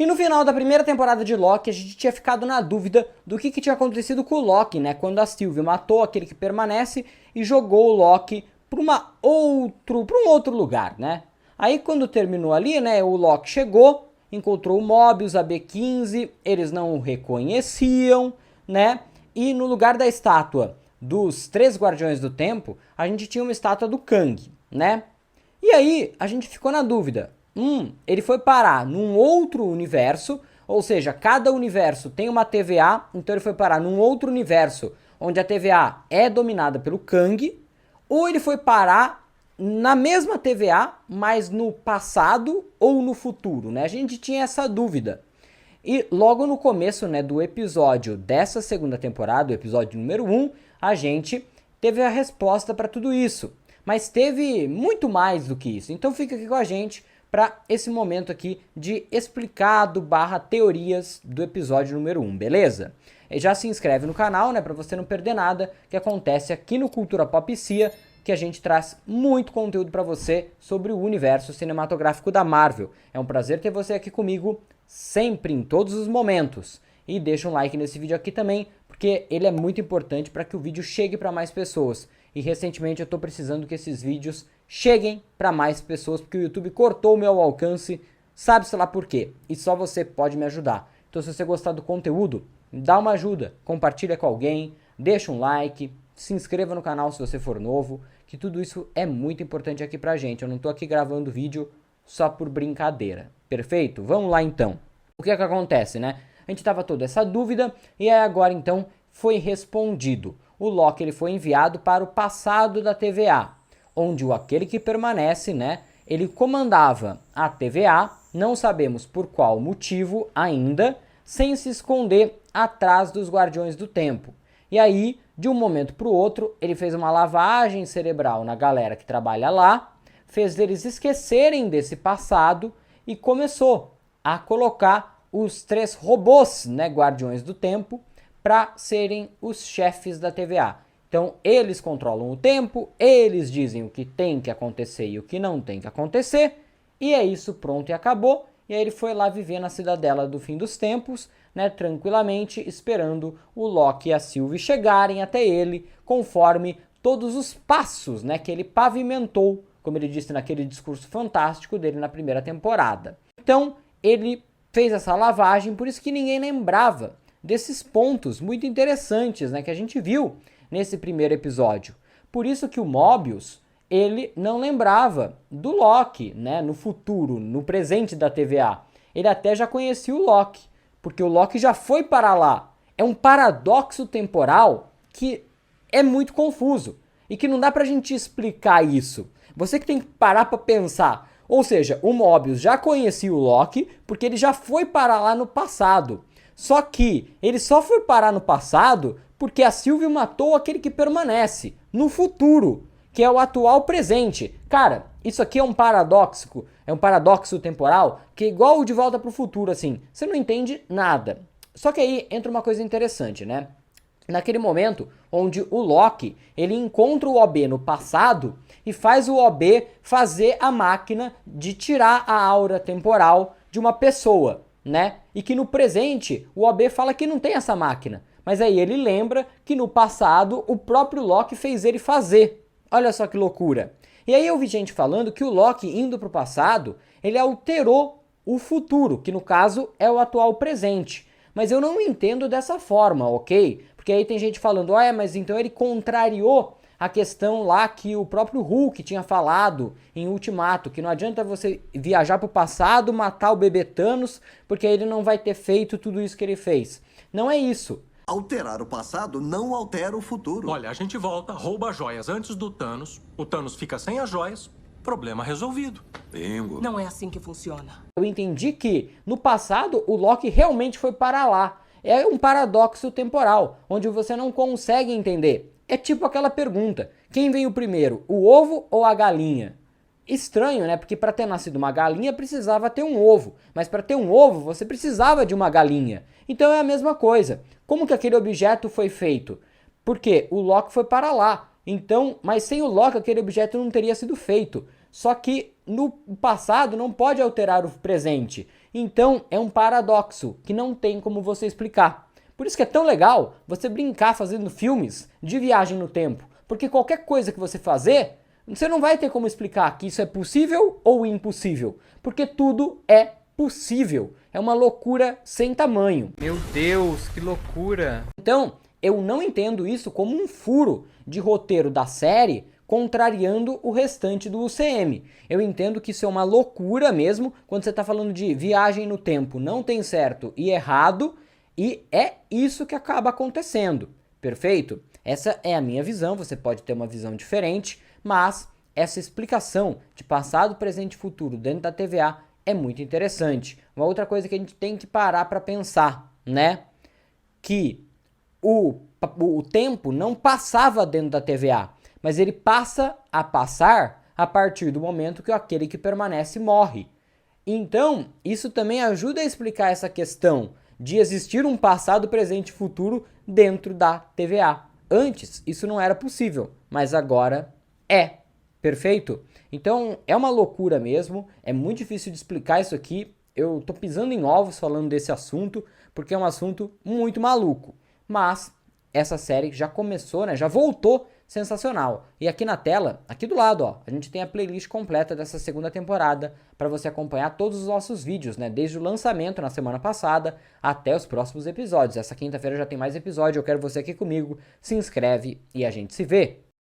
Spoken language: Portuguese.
E no final da primeira temporada de Loki, a gente tinha ficado na dúvida do que tinha acontecido com o Loki, né? Quando a Sylvie matou aquele que permanece e jogou o Loki para um outro lugar, né? Aí quando terminou ali, né? O Loki chegou, encontrou o Mobius, a B15, eles não o reconheciam, né? E no lugar da estátua dos três Guardiões do Tempo, a gente tinha uma estátua do Kang, né? E aí a gente ficou na dúvida. Ele foi parar num outro universo, ou seja, cada universo tem uma TVA, então ele foi parar num outro universo onde a TVA é dominada pelo Kang, ou ele foi parar na mesma TVA, mas no passado ou no futuro, né? A gente tinha essa dúvida. E logo no começo, né, do episódio dessa segunda temporada, o episódio número 1, a gente teve a resposta para tudo isso. Mas teve muito mais do que isso. Então fica aqui com a gente para esse momento aqui de explicado / teorias do episódio número 1, beleza? E já se inscreve no canal, né, para você não perder nada que acontece aqui no Cultura Pop Cia, que a gente traz muito conteúdo para você sobre o universo cinematográfico da Marvel. É um prazer ter você aqui comigo sempre, em todos os momentos. E deixa um like nesse vídeo aqui também, porque ele é muito importante para que o vídeo chegue para mais pessoas. E recentemente eu estou precisando que esses vídeos cheguem para mais pessoas, porque o YouTube cortou o meu alcance, sabe-se lá por quê. E só você pode me ajudar. Então se você gostar do conteúdo, dá uma ajuda, compartilha com alguém, deixa um like, se inscreva no canal se você for novo, que tudo isso é muito importante aqui pra gente. Eu não tô aqui gravando vídeo só por brincadeira, perfeito? Vamos lá então. O que é que acontece, né? A gente tava toda essa dúvida e aí agora então foi respondido. O Loki ele foi enviado para o passado da TVA, onde aquele que permanece, né, ele comandava a TVA, não sabemos por qual motivo ainda, sem se esconder atrás dos Guardiões do Tempo. E aí, de um momento para o outro, ele fez uma lavagem cerebral na galera que trabalha lá, fez eles esquecerem desse passado e começou a colocar os três robôs, né, Guardiões do Tempo, para serem os chefes da TVA. Então, eles controlam o tempo, eles dizem o que tem que acontecer e o que não tem que acontecer, e é isso, pronto e acabou. E aí ele foi lá viver na cidadela do fim dos tempos, né, tranquilamente, esperando o Loki e a Sylvie chegarem até ele, conforme todos os passos, né, que ele pavimentou, como ele disse naquele discurso fantástico dele na primeira temporada. Então, ele fez essa lavagem, por isso que ninguém lembrava desses pontos muito interessantes, né, que a gente viu nesse primeiro episódio. Por isso que o Mobius, ele não lembrava do Loki, né, no futuro, no presente da TVA. Ele até já conhecia o Loki, porque o Loki já foi para lá. É um paradoxo temporal que é muito confuso e que não dá pra gente explicar isso. Você que tem que parar pra pensar. Ou seja, o Mobius já conhecia o Loki porque ele já foi para lá no passado. Só que ele só foi parar no passado porque a Sylvie matou aquele que permanece no futuro, que é o atual presente. Cara, isso aqui é um paradoxo temporal, que é igual o De Volta para o Futuro, assim, você não entende nada. Só que aí entra uma coisa interessante, né? Naquele momento onde o Loki, ele encontra o OB no passado e faz o OB fazer a máquina de tirar a aura temporal de uma pessoa, né? E que no presente o OB fala que não tem essa máquina. Mas aí ele lembra que no passado o próprio Loki fez ele fazer. Olha só que loucura. E aí eu vi gente falando que o Loki, indo para o passado, ele alterou o futuro, que no caso é o atual presente. Mas eu não entendo dessa forma, ok? Porque aí tem gente falando, mas então ele contrariou a questão lá que o próprio Hulk tinha falado em Ultimato, que não adianta você viajar para o passado, matar o bebê Thanos, porque ele não vai ter feito tudo isso que ele fez. Não é isso. Alterar o passado não altera o futuro. Olha, a gente volta, rouba as joias antes do Thanos, o Thanos fica sem as joias, problema resolvido. Bingo. Não é assim que funciona. Eu entendi que no passado o Loki realmente foi para lá. É um paradoxo temporal, onde você não consegue entender. É tipo aquela pergunta, quem veio primeiro, o ovo ou a galinha? Estranho, né? Porque para ter nascido uma galinha precisava ter um ovo, mas para ter um ovo você precisava de uma galinha. Então é a mesma coisa. Como que aquele objeto foi feito? Porque o Loki foi para lá. Então, mas sem o Loki aquele objeto não teria sido feito. Só que no passado não pode alterar o presente. Então é um paradoxo que não tem como você explicar. Por isso que é tão legal você brincar fazendo filmes de viagem no tempo, porque qualquer coisa que você fazer, você não vai ter como explicar que isso é possível ou impossível, porque tudo é possível. É uma loucura sem tamanho. Meu Deus, que loucura! Então, eu não entendo isso como um furo de roteiro da série contrariando o restante do UCM. Eu entendo que isso é uma loucura mesmo quando você está falando de viagem no tempo. Não tem certo e errado, e é isso que acaba acontecendo. Perfeito? Essa é a minha visão, você pode ter uma visão diferente, mas essa explicação de passado, presente e futuro dentro da TVA é muito interessante. Uma outra coisa que a gente tem que parar para pensar, né? Que o tempo não passava dentro da TVA, mas ele passa a passar a partir do momento que aquele que permanece morre. Então, isso também ajuda a explicar essa questão de existir um passado, presente e futuro dentro da TVA. Antes, isso não era possível, mas agora é. Perfeito? Então, é uma loucura mesmo, é muito difícil de explicar isso aqui. Eu tô pisando em ovos falando desse assunto, porque é um assunto muito maluco. Mas essa série já começou, né? Já voltou sensacional. E aqui na tela, aqui do lado, ó, a gente tem a playlist completa dessa segunda temporada para você acompanhar todos os nossos vídeos, né? Desde o lançamento na semana passada até os próximos episódios. Essa quinta-feira já tem mais episódio, eu quero você aqui comigo. Se inscreve e a gente se vê.